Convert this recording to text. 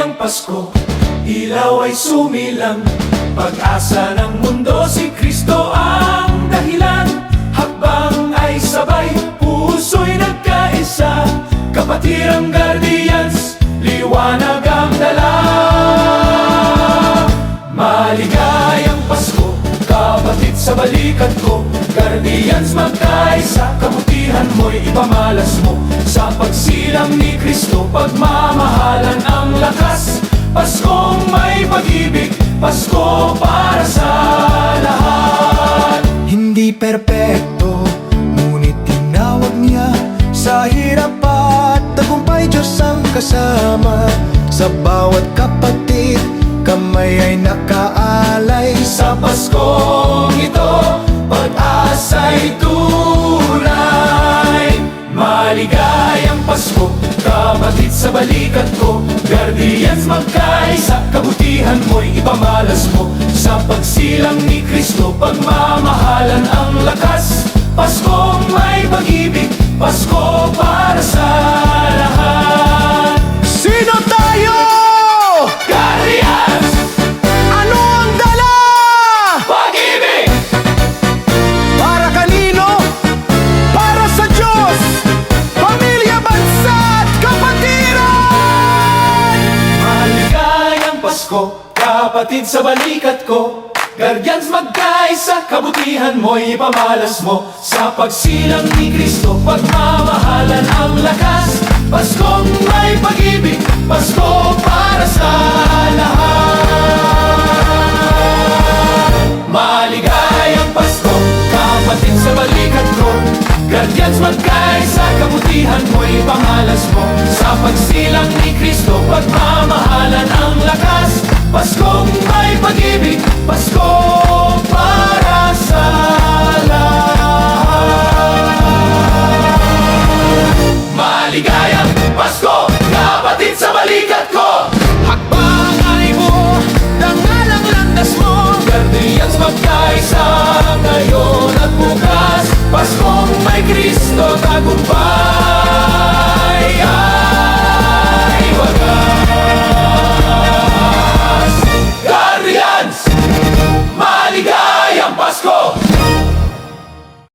Maligayang Pasko, ilaw ay sumilang, pag-asa ng mundo, si Kristo ang dahilan. Hakbang ay sabay, puso'y nagkaisa, kapatirang guardians, liwanag ang dala. Maligayang Pasko, kapatid sa balikat ko, guardians magkaisa, kabutihan mo'y ipamalas mo. Sa pagsilang ni Kristo, pagmamahalan ang lakas. Paskong may pag-ibig, Pasko para sa lahat. Hindi perpekto, ngunit tinawag niya. Sa hirap at tagumpay, Diyos ang kasama. Sa bawat kapatid, kamay ay nakaalay. Sa Paskong ito, pag-asa'y tunay. Maligayang Pasko, kapatid sa balikat ko, guardians magkaisa, kabutihan mo'y ipamalas mo. Sa pagsilang ni Kristo, pagmamahalan ang lakas. Paskong may pag-ibig, Pasko para sa lahat. Sino tayo? Guardians! Ano ang dala? Pag-ibig! Para kanino? Para sa Diyos, pamilya, bansa at kapatiran! Maligayang Pasko, kapatid sa balikat ko, guardians magkaisa, kabutihan mo'y ipamalas mo. Sa pagsilang ni Kristo, pagmamahalan ang lakas. Paskong may pag-ibig, Pasko para sa lahat. Maligayang Pasko, kapatid sa balikat ko, guardians magkaisa, kabutihan mo'y ipamalas mo. Sa pagsilang ni Kristo, pagmamahalan ang lakas. Paskong may pag-ibig, Pasko para sa lahat. Maligayang Pasko, kapatid sa balikat ko. Hakbang ay mo, dangal ang landas mo. Guardians magkaisa, ngayon at bukas. Paskong may Kristo, tagumpay.